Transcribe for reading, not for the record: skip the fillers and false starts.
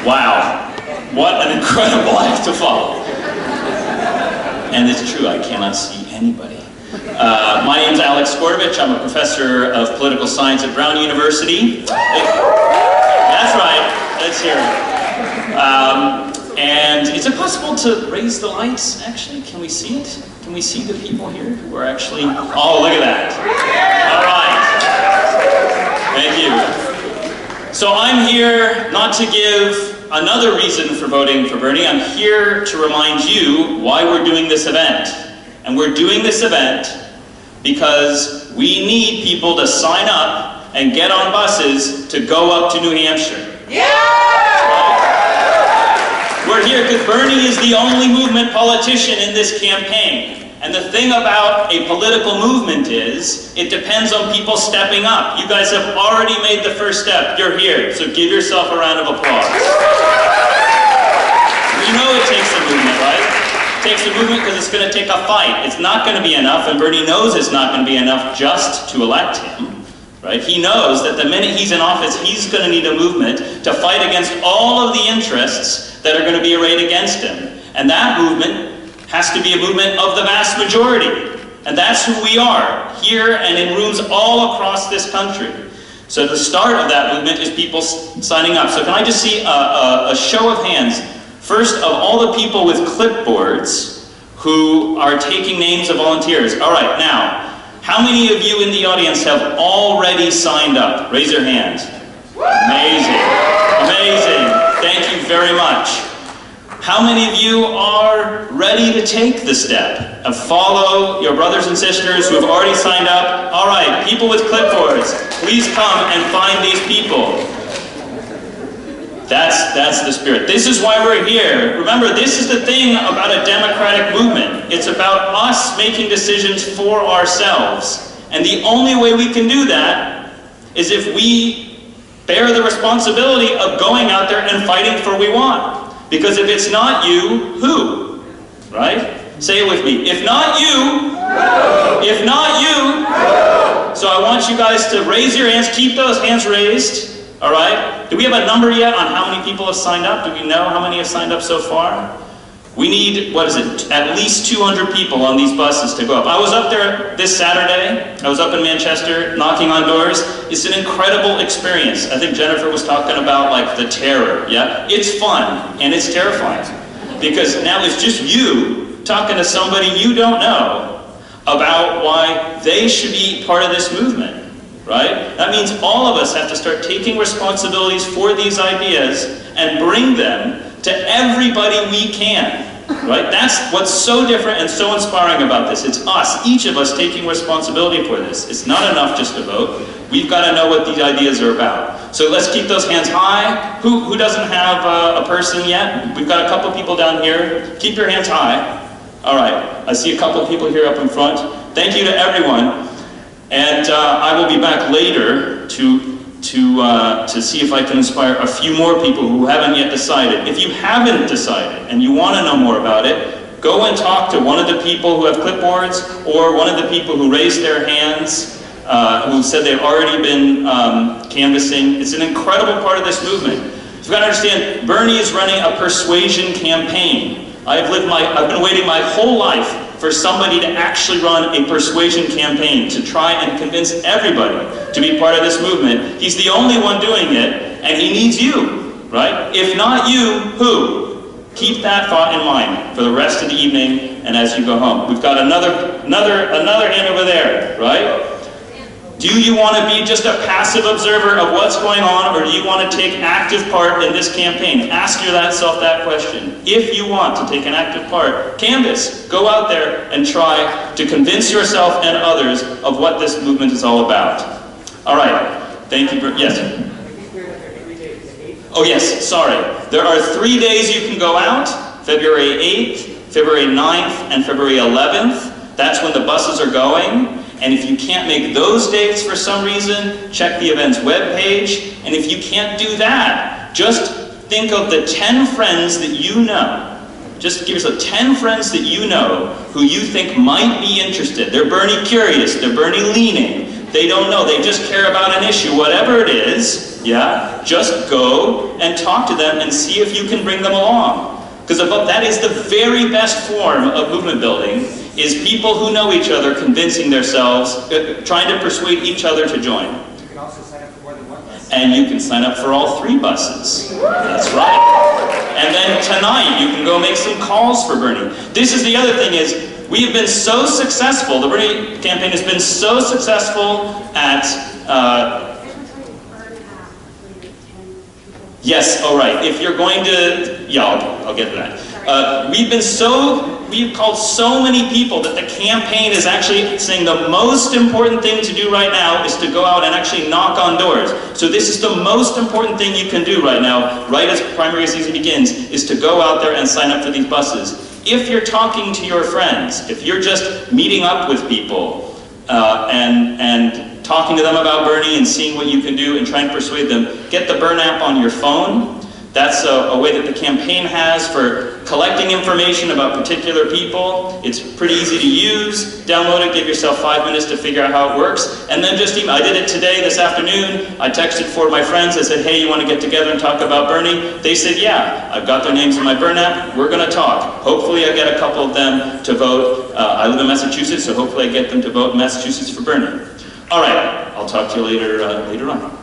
Wow, what an incredible act to follow. And it's true, I cannot see anybody. My name's Alex Skordovich. I'm a professor of political science at Brown University. That's right, let's hear it. And is it possible to raise the lights, actually? Can we see it? Can we see the people here who are actually... Oh, look at that. All right. Thank you. So I'm here not to give another reason for voting for Bernie. I'm here to remind you why we're doing this event. And we're doing this event because we need people to sign up and get on buses to go up to New Hampshire. We're here because Bernie is the only movement politician in this campaign. And the thing about a political movement is, it depends on people stepping up. You guys have already made the first step. You're here, so give yourself a round of applause. You know it takes a movement, right? It takes a movement because it's going to take a fight. It's not going to be enough, and Bernie knows it's not going to be enough just to elect him. Right? He knows that the minute he's in office, he's going to need a movement to fight against all of the interests that are going to be arrayed against him. And that movement has to be a movement of the vast majority. And that's who we are, here and in rooms all across this country. So the start of that movement is people signing up. So can I just see a show of hands? First, of all the people with clipboards who are taking names of volunteers. All right, now, how many of you in the audience have already signed up? Raise your hands. Amazing. Amazing. Thank you very much. How many of you are ready to take the step and follow your brothers and sisters who have already signed up? All right, people with clipboards, please come and find these people. That's the spirit. This is why we're here. Remember, this is the thing about a democratic movement. It's about us making decisions for ourselves. And the only way we can do that is if we bear the responsibility of going out there and fighting for what we want. Because if it's not you, who? Right? Say it with me. If not you, who? If not you, who? So I want you guys to raise your hands. Keep those hands raised. All right? Do we have a number yet on how many people have signed up? Do we know how many have signed up so far? We need, what is it, at least 200 people on these buses to go up. I was up there this Saturday. I was up in Manchester knocking on doors. It's an incredible experience. I think Jennifer was talking about like the terror, yeah? It's fun and it's terrifying because now it's just you talking to somebody you don't know about why they should be part of this movement. Right? That means all of us have to start taking responsibilities for these ideas and bring them to everybody we can. Right? That's what's so different and so inspiring about this. It's us, each of us, taking responsibility for this. It's not enough just to vote. We've got to know what these ideas are about. So let's keep those hands high. Who doesn't have a person yet? We've got a couple people down here. Keep your hands high. All right. I see a couple people here up in front. Thank you to everyone. And I will be back later to see if I can inspire a few more people who haven't yet decided. If you haven't decided and you want to know more about it, go and talk to one of the people who have clipboards or one of the people who raised their hands, who said they've already been canvassing. It's an incredible part of this movement. So you've got to understand, Bernie is running a persuasion campaign. I've been waiting my whole life for somebody to actually run a persuasion campaign to try and convince everybody to be part of this movement. He's the only one doing it, and he needs you, right? If not you, who? Keep that thought in mind for the rest of the evening and as you go home. We've got another hand over there, right? Do you want to be just a passive observer of what's going on, or do you want to take active part in this campaign? Ask yourself that question. If you want to take an active part, canvass. Go out there and try to convince yourself and others of what this movement is all about. All right. Thank you. Yes? Oh, yes. Sorry. There are 3 days you can go out. February 8th, February 9th, and February 11th. That's when the buses are going. And if you can't make those dates for some reason, check the event's webpage. And if you can't do that, just think of the 10 friends that you know. Just give yourself 10 friends that you know who you think might be interested. They're Bernie curious, they're Bernie leaning. They don't know, they just care about an issue, whatever it is. yeah, just go and talk to them and see if you can bring them along. Because that is the very best form of movement building, is people who know each other convincing themselves, trying to persuade each other to join. You can also sign up for more than one bus. And you can sign up for all 3 buses. That's right. And then tonight you can go make some calls for Bernie. This is the other thing is, we have been so successful, the Bernie campaign has been so successful at, yes, all right, if you're going to, yeah, I'll get to that. We've called so many people that the campaign is actually saying the most important thing to do right now is to go out and actually knock on doors. So this is the most important thing you can do right now, right as primary season begins, is to go out there and sign up for these buses. If you're talking to your friends, if you're just meeting up with people and talking to them about Bernie and seeing what you can do and trying to persuade them, get the Bern app on your phone. That's a way that the campaign has for collecting information about particular people. It's pretty easy to use. Download it, give yourself 5 minutes to figure out how it works, and then just email. I did it today, this afternoon. I texted 4 of my friends. I said, hey, you want to get together and talk about Bernie? They said, yeah. I've got their names in my Bern app. We're going to talk. Hopefully I get a couple of them to vote. I live in Massachusetts, so hopefully I get them to vote in Massachusetts for Bernie. All right, I'll talk to you later on.